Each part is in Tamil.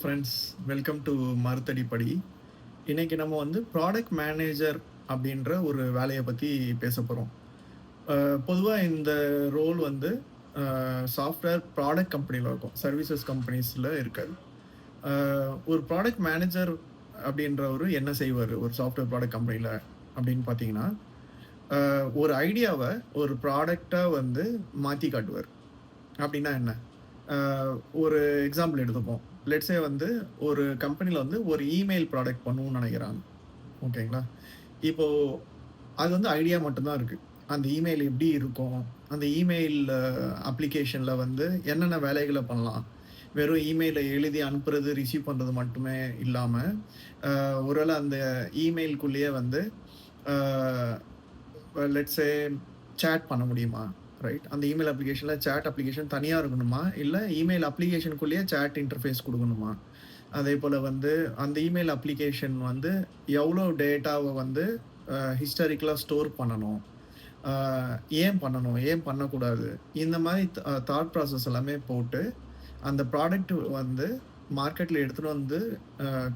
ஃப்ரெண்ட்ஸ், வெல்கம் டு மருத்தடி படி. இன்னைக்கு நம்ம வந்து ப்ராடக்ட் மேனேஜர் அப்படின்ற ஒரு வேலையை பற்றி பேச போகிறோம். பொதுவாக இந்த ரோல் வந்து சாஃப்ட்வேர் ப்ராடக்ட் கம்பெனியில் இருக்கும், சர்வீசஸ் கம்பெனிஸில் இருக்காது. ஒரு ப்ராடக்ட் மேனேஜர் அப்படின்றவர் என்ன செய்வார் ஒரு சாஃப்ட்வேர் ப்ராடக்ட் கம்பெனியில் அப்படின்னு பார்த்தீங்கன்னா, ஒரு ஐடியாவை ஒரு ப்ராடக்டாக வந்து மாற்றி காட்டுவார். அப்படின்னா என்ன? ஒரு எக்ஸாம்பிள் எடுத்துப்போம். லெட்ஸே வந்து ஒரு கம்பெனியில் வந்து ஒரு இமெயில் ப்ராடக்ட் பண்ணணும்னு நினைக்கிறாங்க. ஓகேங்களா? இப்போ அது வந்து ஐடியா மட்டும்தான் இருக்குது. அந்த இமெயில் எப்படி இருக்கும்? அந்த இமெயில் அப்ளிகேஷனில் வந்து என்னென்ன வேலைகளை பண்ணலாம்? வெறும் இமெயிலை எழுதி அனுப்புறது, ரிசீவ் பண்ணுறது மட்டுமே இல்லாமல், ஒருவேளை அந்த இமெயிலுக்குள்ளேயே வந்து லெட்ஸே சேட் பண்ண முடியுமா? ரைட். அந்த இமெயில் அப்ளிகேஷனில் சேட் அப்ளிகேஷன் தனியாக இருக்கணுமா? இல்லை இமெயில் அப்ளிகேஷனுக்குள்ளேயே சேட் இன்டர்ஃபேஸ் கொடுக்கணுமா? அதே போல் வந்து அந்த இமெயில் அப்ளிகேஷன் வந்து எவ்வளோ டேட்டாவை வந்து ஹிஸ்டாரிக்கலாக ஸ்டோர் பண்ணணும்? ஏன் பண்ணணும்? ஏன் பண்ணக்கூடாது? இந்த மாதிரி தாட் ப்ராசஸ் எல்லாமே போட்டு அந்த ப்ராடக்ட் வந்து மார்க்கெட்டில் எடுத்துகிட்டு வந்து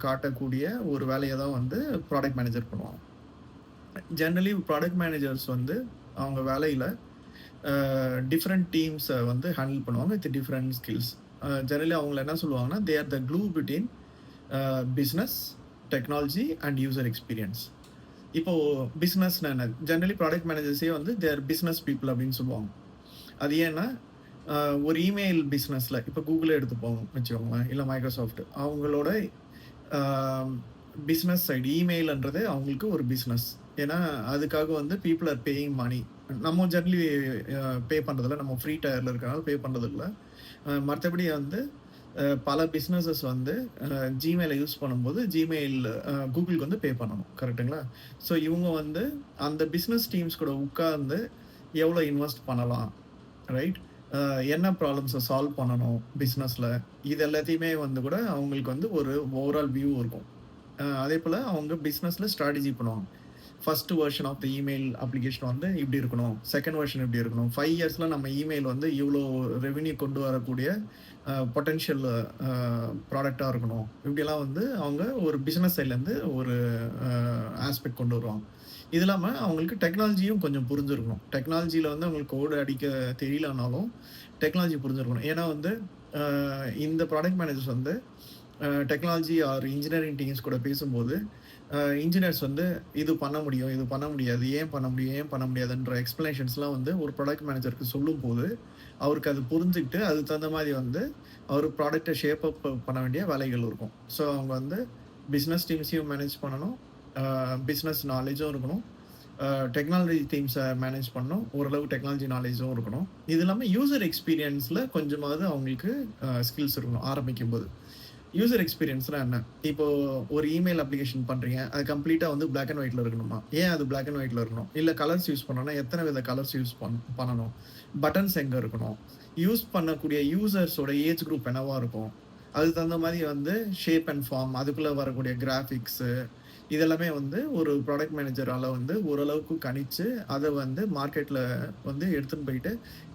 காட்டக்கூடிய ஒரு வேலையை தான் வந்து ப்ராடக்ட் மேனேஜர் பண்ணுவாங்க. ஜென்ரலி ப்ராடக்ட் மேனேஜர்ஸ் வந்து அவங்க வேலையில் டிஃப்ரெண்ட் டீம்ஸை வந்து ஹேண்டில் பண்ணுவாங்க வித் டிஃப்ரெண்ட் ஸ்கில்ஸ். ஜெனரலி அவங்கள என்ன சொல்லுவாங்கன்னா, they are the glue between business, technology and user experience. இப்போது பிஸ்னஸ்னா என்ன? ஜென்ரலி ப்ராடக்ட் மேனேஜர்ஸே வந்து தேர் பிஸ்னஸ் பீப்புள் அப்படின்னு சொல்லுவாங்க. அது ஏன்னா ஒரு இமெயில் பிஸ்னஸில் இப்போ கூகுளே எடுத்துப்போம் வச்சுக்கோங்களேன், இல்லை மைக்ரோசாஃப்ட், அவங்களோட பிஸ்னஸ் சைடு இமெயில்ன்றது அவங்களுக்கு ஒரு பிஸ்னஸ். ஏன்னா அதுக்காக வந்து பீப்புள் ஆர் பேயிங் மணி. நம்ம ஜென்ரலி பே பண்ணுறதில்ல, நம்ம ஃப்ரீ டயரில் இருக்கிறனால பே பண்ணுறதில்ல. மற்றபடி வந்து பல பிஸ்னஸஸ் வந்து ஜிமெயிலை யூஸ் பண்ணும்போது ஜிமெயில் கூகுளுக்கு வந்து பே பண்ணணும். கரெக்டுங்களா? ஸோ இவங்க வந்து அந்த பிஸ்னஸ் டீம்ஸ் கூட உட்கார்ந்து எவ்வளோ இன்வெஸ்ட் பண்ணலாம், ரைட்? என்ன ப்ராப்ளம்ஸை சால்வ் பண்ணணும் பிஸ்னஸில், இது எல்லாத்தையுமே வந்து கூட அவங்களுக்கு வந்து ஒரு ஓவரால் வியூ இருக்கும். அதே போல் அவங்க பிஸ்னஸில் ஸ்ட்ராட்டஜி பண்ணுவாங்க. First version of the email application வந்து இப்படி இருக்கணும், செகண்ட் வெர்ஷன் இப்படி இருக்கணும், 5 இயர்ஸில் நம்ம இமெயில் வந்து இவ்வளோ ரெவென்யூ கொண்டு வரக்கூடிய பொட்டென்ஷியல் ப்ராடக்டாக இருக்கணும். இப்படியெல்லாம் வந்து அவங்க ஒரு பிஸ்னஸ் சைட்லேருந்து ஒரு ஆஸ்பெக்ட் கொண்டு வருவாங்க. இது இல்லாமல் அவங்களுக்கு டெக்னாலஜியும் கொஞ்சம் புரிஞ்சிருக்கணும். டெக்னாலஜியில் வந்து அவங்களுக்கு கோடு அடிக்க தெரியலனாலும் டெக்னாலஜி புரிஞ்சிருக்கணும். ஏன்னா வந்து இந்த ப்ராடக்ட் மேனேஜர்ஸ் வந்து டெக்னாலஜி ஆர் இன்ஜினியரிங் டீம்ஸ் கூட பேசும்போது இன்ஜினியர்ஸ் வந்து இது பண்ண முடியும், இது பண்ண முடியாது, ஏன் பண்ண முடியும், ஏன் பண்ண முடியாதுன்ற எக்ஸ்ப்ளனேஷன்ஸ்லாம் வந்து ஒரு ப்ராடக்ட் மேனேஜருக்கு சொல்லும்போது அவருக்கு அது புரிஞ்சுக்கிட்டு அதுக்கு தகுந்த மாதிரி வந்து அவர் ப்ராடக்டை ஷேப் அப் பண்ண வேண்டிய வேலைகள் இருக்கும். ஸோ அவங்க வந்து பிஸ்னஸ் டீம்ஸையும் மேனேஜ் பண்ணணும், பிஸ்னஸ் நாலேஜும் இருக்கணும், டெக்னாலஜி டீம்ஸை மேனேஜ் பண்ணணும், ஓரளவு டெக்னாலஜி நாலேஜும் இருக்கணும். இது இல்லாமல் யூசர் எக்ஸ்பீரியன்ஸில் கொஞ்சமாவது அவங்களுக்கு ஸ்கில்ஸ் இருக்கணும் ஆரம்பிக்கும்போது. யூசர் எக்ஸ்பீரியன்ஸ்னால் என்ன? இப்போது ஒரு இமெயில் அப்ளிகேஷன் பண்ணுறீங்க, அது கம்ப்ளீட்டாக வந்து பிளாக் அண்ட் ஒயிட்டில் இருக்கணுமா? ஏன் அது பிளாக் அண்ட் ஒயிட்டில் இருக்கணும்? இல்லை கலர்ஸ் யூஸ் பண்ணணும்னா எத்தனை வித கலர்ஸ் யூஸ் பண்ணணும்? பட்டன்ஸ் எங்கே இருக்கணும்? யூஸ் பண்ணக்கூடிய யூசர்ஸோட ஏஜ் குரூப் என்னவாக இருக்கும்? அதுக்கு தகுந்த மாதிரி வந்து ஷேப் அண்ட் ஃபார்ம், அதுக்குள்ளே வரக்கூடிய கிராஃபிக்ஸு, இதெல்லாமே வந்து ஒரு ப்ராடக்ட் மேனேஜரால் வந்து ஓரளவுக்கு கணிச்சு அதை வந்து மார்க்கெட்டில் வந்து எடுத்துன்னு போயிட்டு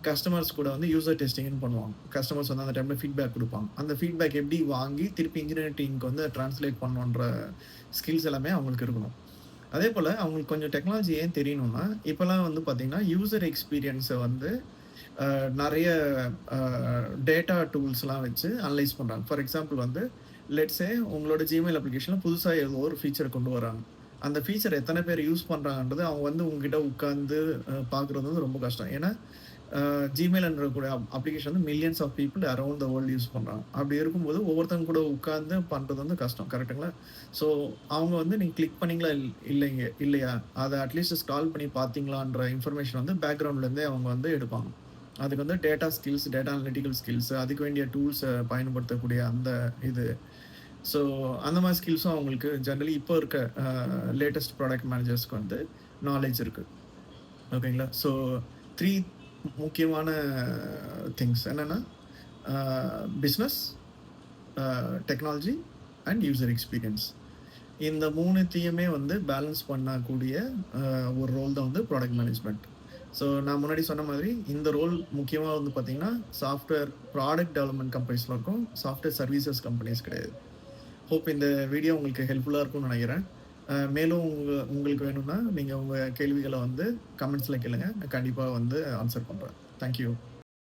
கஸ்டமர்ஸ் கூட வந்து யூசர் டெஸ்டிங்னு பண்ணுவாங்க. கஸ்டமர்ஸ் வந்து அந்த டைமில் ஃபீட்பேக் கொடுப்பாங்க. அந்த ஃபீட்பேக் எப்படி வாங்கி திருப்பி இன்ஜினியரிங் டீமுக்கு வந்து ட்ரான்ஸ்லேட் பண்ணணுன்ற ஸ்கில்ஸ் எல்லாமே அவங்களுக்கு இருக்கணும். அதே போல் அவங்களுக்கு கொஞ்சம் டெக்னாலஜி ஏன் தெரியணும்னா, இப்போலாம் வந்து பார்த்திங்கன்னா யூசர் எக்ஸ்பீரியன்ஸை வந்து நிறைய டேட்டா டூல்ஸ்லாம் வச்சு அனலைஸ் பண்ணுறாங்க. ஃபார் எக்ஸாம்பிள் வந்து லெட்ஸே உங்களோட ஜிமெயில் அப்ளிகேஷனில் புதுசாக ஏதோ ஒரு ஃபீச்சர் கொண்டு வராங்க. அந்த ஃபீச்சர் எத்தனை பேர் யூஸ் பண்ணுறாங்கன்றது அவங்க வந்து உங்ககிட்ட உட்காந்து பார்க்குறது வந்து ரொம்ப கஷ்டம். ஏன்னா ஜிமெயில்ன்ற கூட அப்ளிகேஷன் வந்து millions of people around the world use பண்ணுறாங்க. அப்படி இருக்கும்போது ஒவ்வொருத்தங்க கூட உட்காந்து பண்ணுறது வந்து கஷ்டம். கரெக்டுங்களா? ஸோ அவங்க வந்து நீங்கள் கிளிக் பண்ணிங்களா இல்லையா, அதை அட்லீஸ்ட் ஸ்க்ரால் பண்ணி பார்த்தீங்களான்ற இன்ஃபர்மேஷன் வந்து பேக்ரவுண்ட்லேருந்தே அவங்க வந்து எடுப்பாங்க. அதுக்கு வந்து data skills, data analytical skills, அதுக்கு வேண்டிய டூல்ஸை பயன்படுத்தக்கூடிய அந்த இது. ஸோ அந்த மாதிரி ஸ்கில்ஸும் அவங்களுக்கு ஜென்ரலி இப்போ இருக்க லேட்டஸ்ட் ப்ராடக்ட் மேனேஜர்ஸ்க்கு வந்து நாலேஜ் இருக்குது. ஓகேங்களா? ஸோ 3 முக்கியமான திங்ஸ் என்னென்னா business, technology and user experience. இந்த 3த்தையுமே வந்து பேலன்ஸ் பண்ணக்கூடிய ஒரு ரோல் தான் வந்து ப்ராடக்ட் மேனேஜ்மெண்ட். ஸோ நான் முன்னாடி சொன்ன மாதிரி இந்த ரோல் முக்கியமா வந்து பார்த்தீங்கன்னா, சாஃப்ட்வேர் ப்ராடக்ட் டெவலப்மென்ட் கம்பெனிஸ்ல இருக்கும். சாஃப்ட்வேர் சர்வீசஸ் கம்பெனிஸ் கிடையாது. ஹோப் இந்த வீடியோ உங்களுக்கு ஹெல்ப்ஃபுல்லா இருக்கும்னு நெனைக்கிறேன். மேலும் உங்களுக்கு வேணும்னா, நீங்க உங்க கேள்விகள வந்து கமெண்ட்ஸ்ல கேளுங்க. நான் கண்டிப்பா வந்து ஆன்சர் பண்றேன். Thank you.